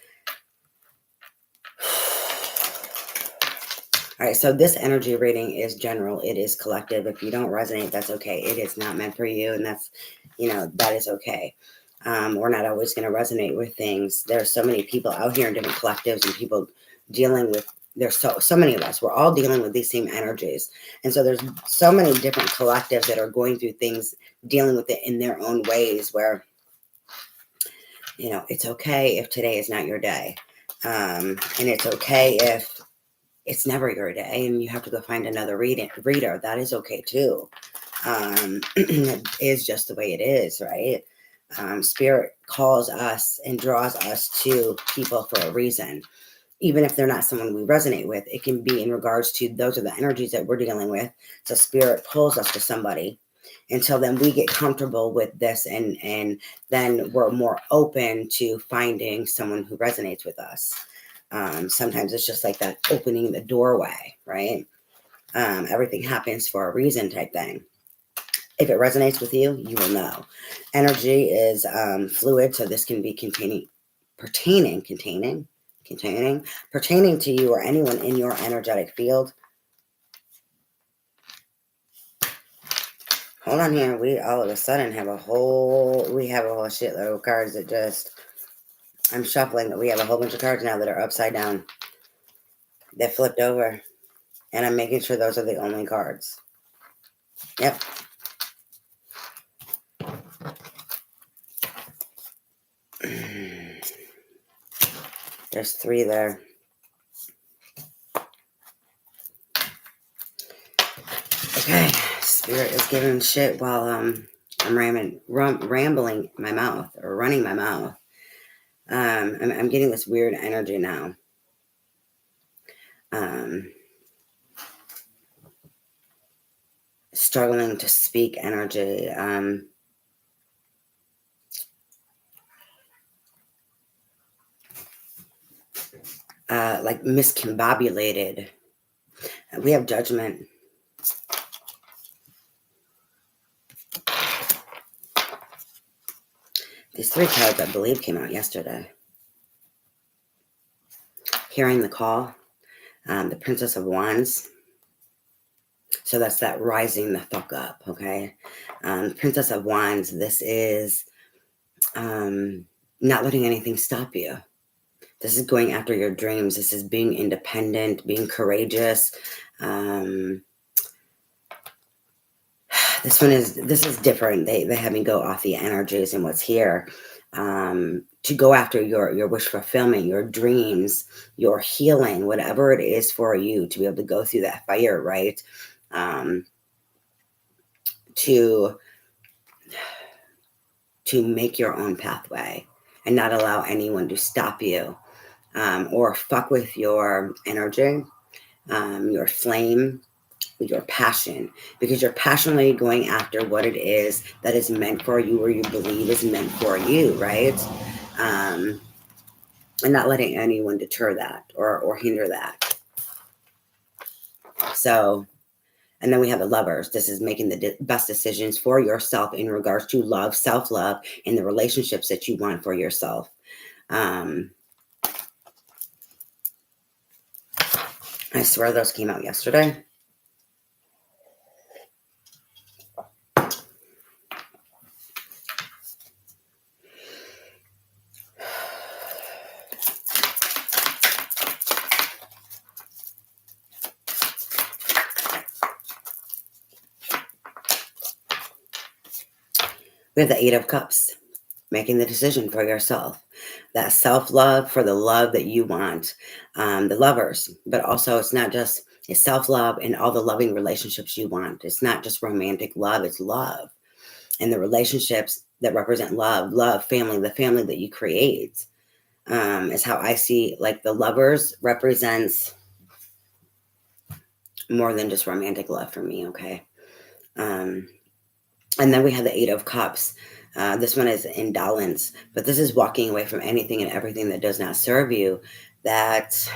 All right, so this energy reading is general. It is collective. If you don't resonate, that's okay. It is not meant for you, and that's, that is okay. We're not always going to resonate with things. There's so many people out here in different collectives and people dealing with, there's so many of us. We're all dealing with these same energies. And so there's so many different collectives that are going through things, dealing with it in their own ways, where, it's okay if today is not your day. And it's okay if it's never your day and you have to go find another reader. That is okay too. It is just the way it is, right? Spirit calls us and draws us to people for a reason. Even if they're not someone we resonate with, it can be in regards to those are the energies that we're dealing with. So spirit pulls us to somebody until then we get comfortable with this, and then we're more open to finding someone who resonates with us. Sometimes it's just like that opening the doorway, right? Everything happens for a reason type thing. If it resonates with you, you will know. Energy is fluid, so this can be pertaining to you or anyone in your energetic field. Hold on here. We all of a sudden have a whole shitload of cards that just, I'm shuffling. We have a whole bunch of cards now that are upside down. They flipped over. And I'm making sure those are the only cards. Yep. There's 3 there. Okay. Spirit is giving shit while I'm rambling my mouth, or running my mouth. I'm getting this weird energy now. Struggling to speak energy. Like miscombobulated. We have judgment. These 3 cards, I believe, came out yesterday. Hearing the call. The Princess of Wands. So that's that rising the fuck up, okay? Princess of Wands, this is not letting anything stop you. This is going after your dreams. This is being independent, being courageous. This is different. They have me go off the energies and what's here. To go after your wish fulfillment, your dreams, your healing, whatever it is for you, to be able to go through that fire, right? To make your own pathway and not allow anyone to stop you or fuck with your energy, your flame, your passion, because you're passionately going after what it is that is meant for you, or you believe is meant for you, right? And not letting anyone deter that or hinder that. So, and then we have the Lovers. This is making the best decisions for yourself in regards to love, self-love, and the relationships that you want for yourself. I swear those came out yesterday. We have the 8 of Cups, making the decision for yourself. That self-love for the love that you want. The Lovers, but also it's not just, it's self-love and all the loving relationships you want. It's not just romantic love, it's love. And the relationships that represent love, family, the family that you create, is how I see, like, the Lovers represents more than just romantic love for me, okay? And then we have the 8 of Cups. This one is indolence, but this is walking away from anything and everything that does not serve you, that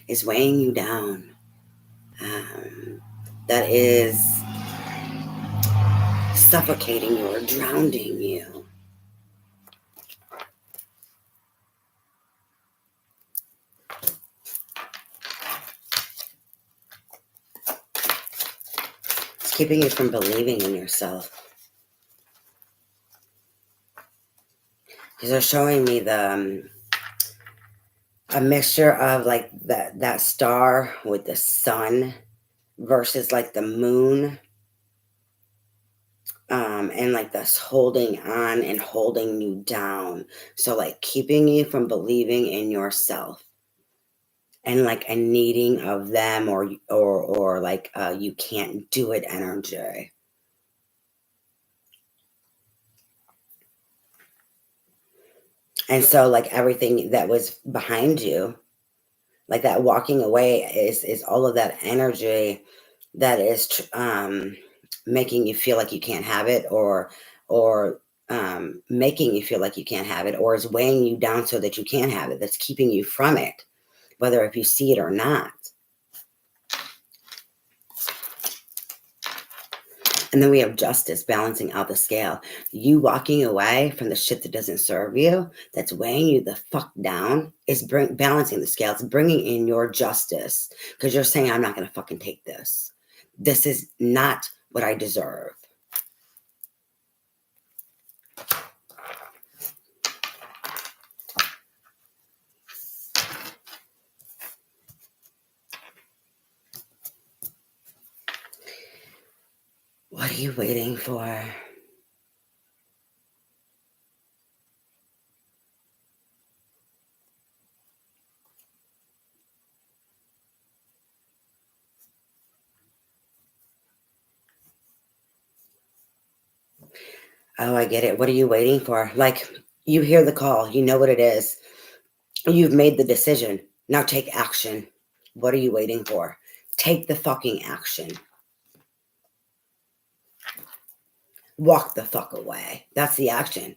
is weighing you down. that is suffocating you or drowning you. It's keeping you from believing in yourself. Because they're showing me a mixture of like that star with the sun versus like the moon. And like this holding on and holding you down. So like keeping you from believing in yourself. And like a needing of them or like you can't do it energy. And so like everything that was behind you, like that walking away is all of that energy that is making you feel like you can't have it or making you feel like you can't have it or is weighing you down so that you can't have it, that's keeping you from it, whether if you see it or not. And then we have justice balancing out the scale. You walking away from the shit that doesn't serve you, that's weighing you the fuck down, is balancing the scale. It's bringing in your justice because you're saying, I'm not going to fucking take this. This is not what I deserve. What are you waiting for? Oh, I get it. What are you waiting for? Like, you hear the call. You know what it is. You've made the decision. Now take action. What are you waiting for? Take the fucking action. Walk the fuck away. That's the action.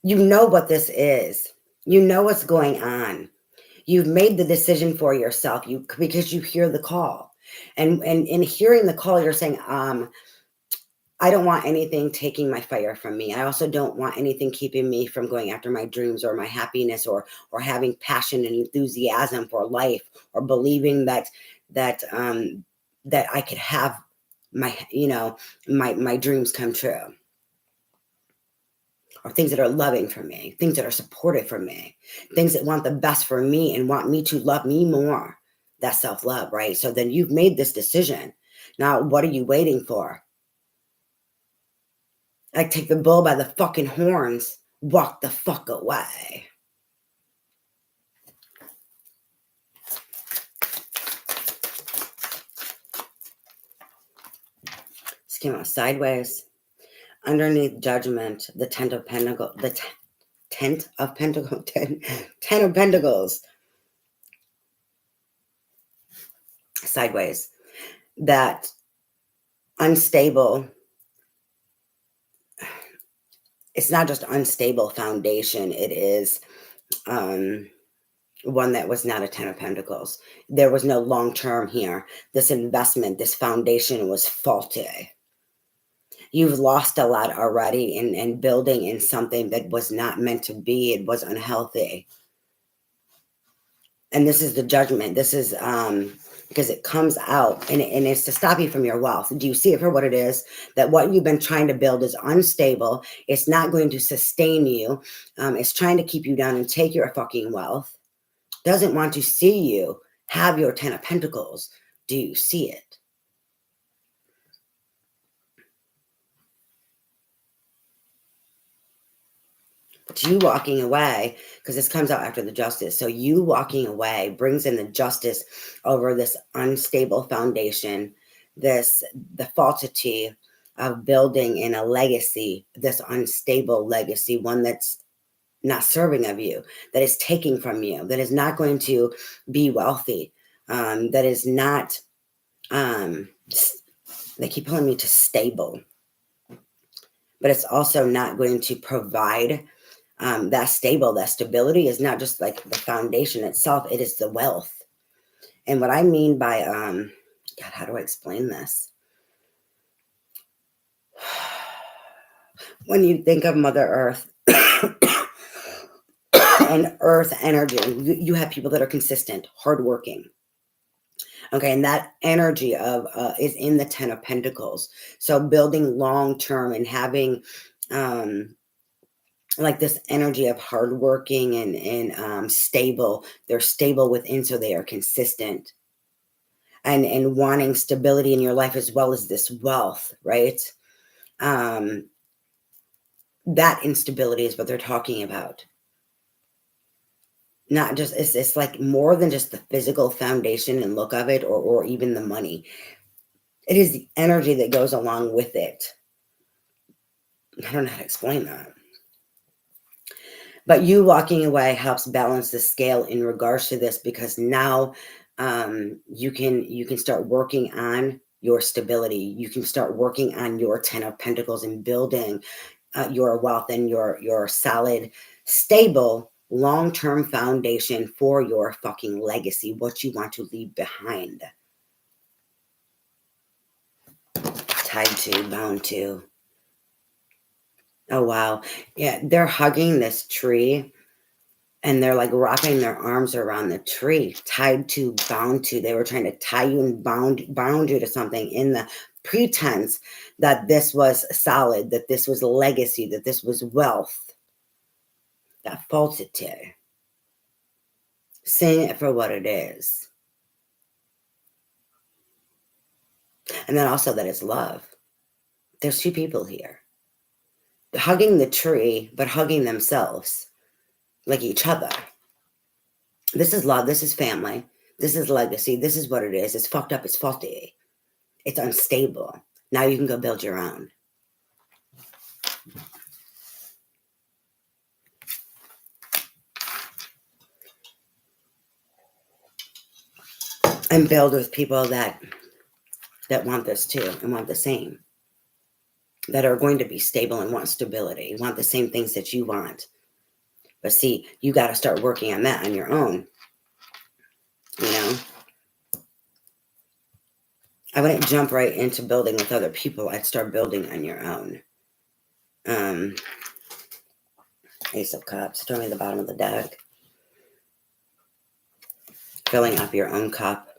You know what this is. You know what's going on. You've made the decision for yourself because you hear the call. And in hearing the call, you're saying, I don't want anything taking my fire from me. I also don't want anything keeping me from going after my dreams or my happiness or having passion and enthusiasm for life or believing that I could have my, my dreams come true. Or things that are loving for me, things that are supportive for me, things that want the best for me and want me to love me more. That's self-love, right? So then you've made this decision. Now, what are you waiting for? Like, take the bull by the fucking horns, walk the fuck away. This came out sideways. Underneath judgment, the Ten of Pentacles, Ten of Pentacles. Sideways. That unstable, it's not just unstable foundation, it is one that was not a Ten of Pentacles. There was no long-term here. This investment, this foundation was faulty. You've lost a lot already in building in something that was not meant to be. It was unhealthy. And this is the judgment. This is because it comes out and it's to stop you from your wealth. Do you see it for what it is? That what you've been trying to build is unstable. It's not going to sustain you. It's trying to keep you down and take your fucking wealth. Doesn't want to see you have your Ten of Pentacles. Do you see it? But you walking away, because this comes out after the justice. So you walking away brings in the justice over this unstable foundation, the falsity of building in a legacy, this unstable legacy, one that's not serving of you, that is taking from you, that is not going to be wealthy, that is not, they keep pulling me to stable, but it's also not going to provide that stability is not just like the foundation itself, it is the wealth. And what I mean by, God, how do I explain this? When you think of Mother Earth and Earth energy, you have people that are consistent, hardworking. Okay, and that energy of is in the Ten of Pentacles. So building long term and having like this energy of hardworking and stable. They're stable within, so they are consistent and wanting stability in your life as well as this wealth, right? Um, that instability is what they're talking about. Not just, it's like more than just the physical foundation and look of it, or even the money. It is the energy that goes along with it. I don't know how to explain that. But you walking away helps balance the scale in regards to this, because now you can start working on your stability. You can start working on your Ten of Pentacles and building your wealth and your solid, stable, long-term foundation for your fucking legacy, what you want to leave behind. Tied to, bound to. Oh, wow. Yeah, they're hugging this tree and they're like wrapping their arms around the tree, tied to, bound to. They were trying to tie you and bound you to something in the pretense that this was solid, that this was legacy, that this was wealth. That falsity. Seeing it for what it is. And then also that it's love. There's two people here. Hugging the tree, but hugging themselves. Like each other. This is love. This is family. This is legacy. This is what it is. It's fucked up. It's faulty. It's unstable. Now you can go build your own. And build with people that want this too and want the same. That are going to be stable and want stability. Want the same things that you want. But see, you got to start working on that on your own. You know? I wouldn't jump right into building with other people. I'd start building on your own. Ace of Cups. Throw me the bottom of the deck. Filling up your own cup.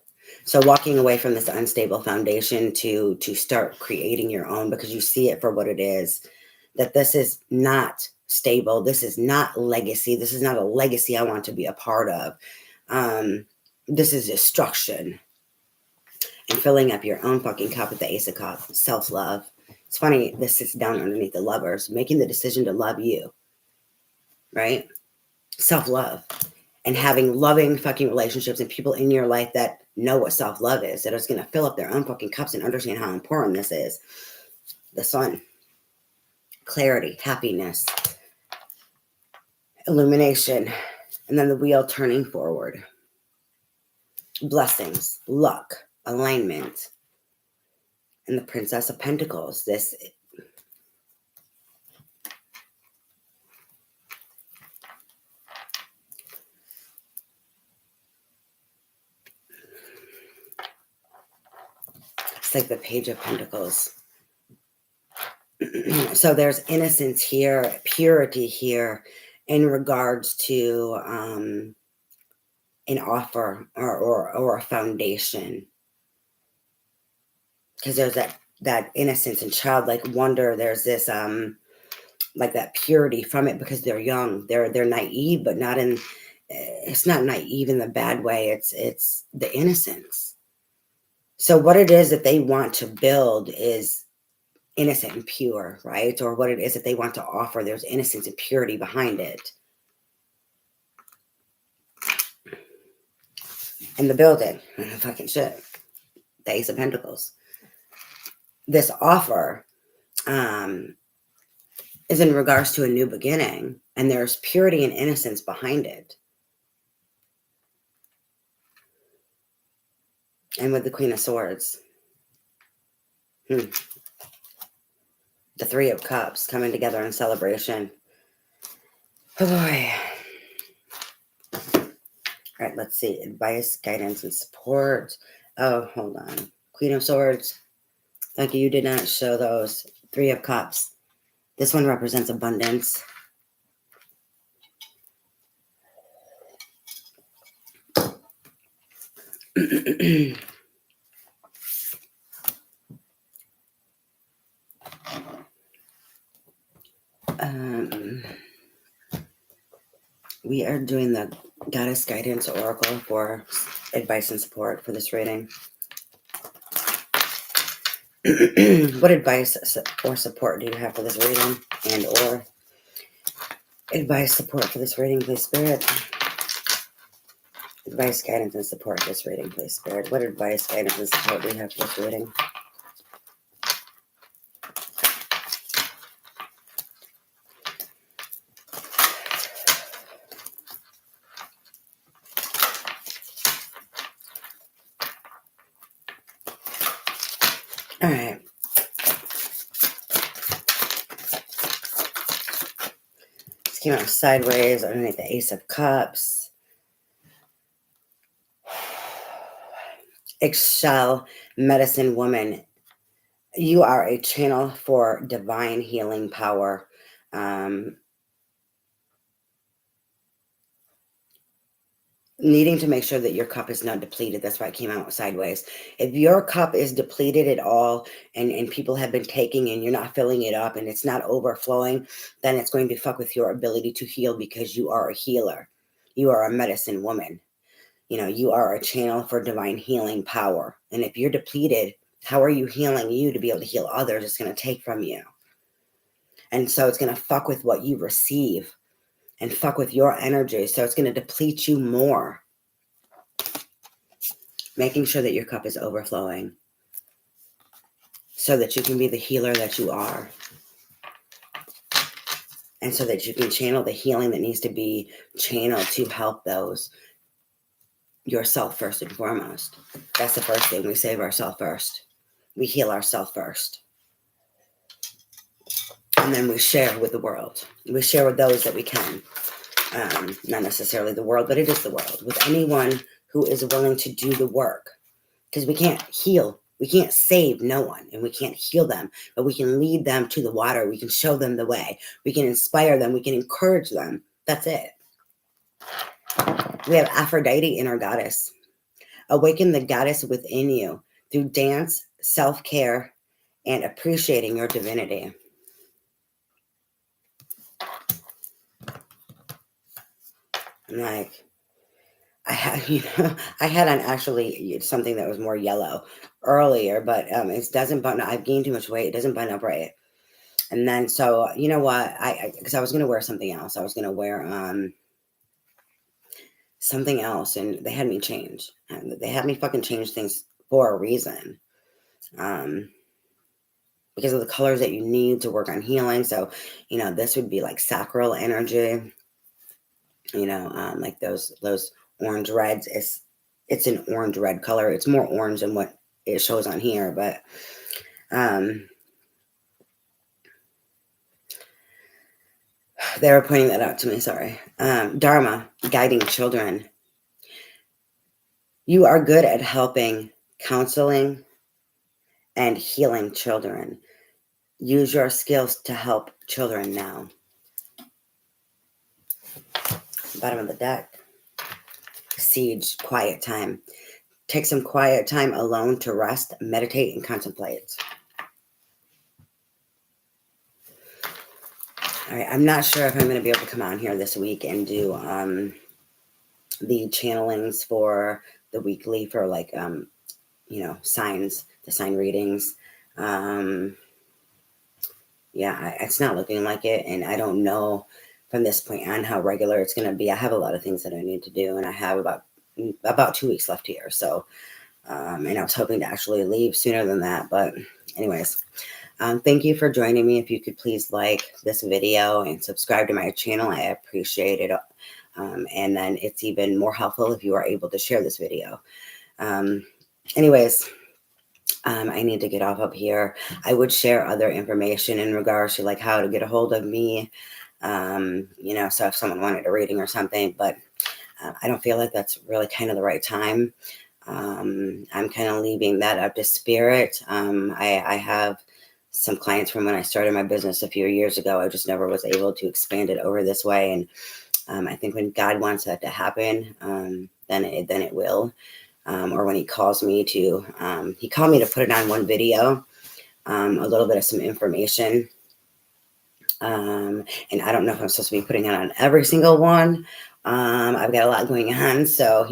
So walking away from this unstable foundation to start creating your own, because you see it for what it is. That this is not stable. This is not legacy. This is not a legacy I want to be a part of. This is destruction. And filling up your own fucking cup with the Ace of Cups. Self-love. It's funny, this sits down underneath the Lovers. Making the decision to love you. Right? Self-love. And having loving fucking relationships and people in your life that know what self-love is. That is going to fill up their own fucking cups and understand how important this is. The Sun. Clarity. Happiness. Illumination. And then the wheel turning forward. Blessings. Luck. Alignment. And the Princess of Pentacles. This... It's like the Page of Pentacles. So there's innocence here, purity here in regards to an offer or a foundation. Because there's that innocence and childlike wonder. There's this like that purity from it, because they're young. They're naive, but not in... It's not naive in the bad way. It's the innocence. So what it is that they want to build is innocent and pure, right? Or what it is that they want to offer, there's innocence and purity behind it. And the building, fucking shit, the Ace of Pentacles. This offer is in regards to a new beginning, and there's purity and innocence behind it. And with the Queen of Swords, the Three of Cups coming together in celebration. Oh boy. All right, let's see. Advice, guidance, and support. Oh, hold on. Queen of Swords. Thank you. You did not show those. Three of Cups. This one represents abundance. We are doing the Goddess Guidance Oracle for advice and support for this reading. What advice or support do you have for this reading? And or advice, support for this reading, please, Spirit? Advice, guidance, and support for this reading, please, Spirit. What advice, guidance, and support do you have for this reading? All right. This came out sideways underneath the Ace of Cups. Eggshell medicine woman. You are a channel for divine healing power. Needing to make sure that your cup is not depleted. That's why it came out sideways. If your cup is depleted at all and people have been taking and you're not filling it up and it's not overflowing, then it's going to fuck with your ability to heal because you are a healer. You are a medicine woman. You know, you are a channel for divine healing power. And if you're depleted, how are you healing you to be able to heal others? It's going to take from you. And so it's going to fuck with what you receive and fuck with your energy. So it's going to deplete you more. Making sure that your cup is overflowing so that you can be the healer that you are. And so that you can channel the healing that needs to be channeled to help those. Yourself first and foremost. That's the first thing. We save ourselves first. We heal ourselves first. And then we share with the world. We share with those that we can. Not necessarily the world, but it is the world. With anyone who is willing to do the work. Because we can't heal. We can't save no one. And we can't heal them. But we can lead them to the water. We can show them the way. We can inspire them. We can encourage them. That's it. We have Aphrodite, inner goddess. Awaken the goddess within you through dance, self-care, and appreciating your divinity. I'm like, I had on actually something that was more yellow earlier, but it doesn't button. I've gained too much weight. It doesn't button up right. And then, so you know what? Because I was gonna wear something else. I was gonna wear something else, and they had me change. And they had me fucking change things for a reason. Because of the colors that you need to work on healing. So, you know, this would be like sacral energy. You know, like those orange reds. It's an orange red color. It's more orange than what it shows on here, but they were pointing that out to me. Sorry. Dharma, guiding children. You are good at helping, counseling, and healing children. Use your skills to help children now. Bottom of the deck. Siege, quiet time. Take some quiet time alone to rest, meditate, and contemplate. All right, I'm not sure if I'm going to be able to come on here this week and do the channelings for the weekly for like, you know, signs, the sign readings. Yeah, it's not looking like it. And I don't know from this point on how regular it's going to be. I have a lot of things that I need to do, and I have about 2 weeks left here. So, and I was hoping to actually leave sooner than that. But anyways, thank you for joining me. If you could please like this video and subscribe to my channel, I appreciate it. And then it's even more helpful if you are able to share this video. Anyways, I need to get off up here. I would share other information in regards to like how to get a hold of me. You know, so if someone wanted a reading or something, but I don't feel like that's really kind of the right time. I'm kind of leaving that up to spirit. I have some clients from when I started my business a few years ago. I just never was able to expand it over this way. And I think when God wants that to happen, then it will. Or when he calls me to, he called me to put it on one video, a little bit of some information. And I don't know if I'm supposed to be putting it on every single one. I've got a lot going on. So, I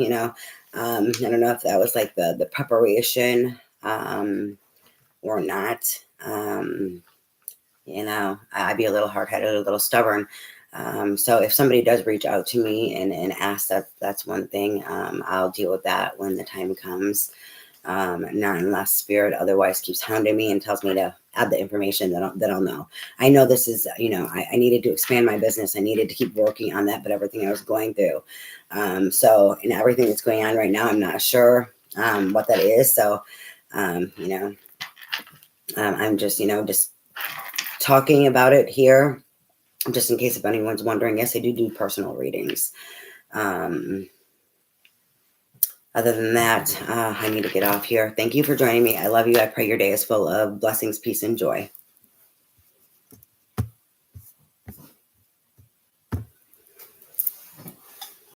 don't know if that was like the preparation, or not. I'd be a little hard-headed, a little stubborn. So if somebody does reach out to me and ask, that's one thing. I'll deal with that when the time comes. Not unless spirit otherwise keeps hounding me and tells me to add the information that I'll know. I know this is, I needed to expand my business. I needed to keep working on that, but everything I was going through. So in everything that's going on right now, I'm not sure what that is. So, I'm just talking about it here, just in case if anyone's wondering. Yes, I do personal readings. Other than that, I need to get off here. Thank you for joining me. I love you. I pray your day is full of blessings, peace, and joy.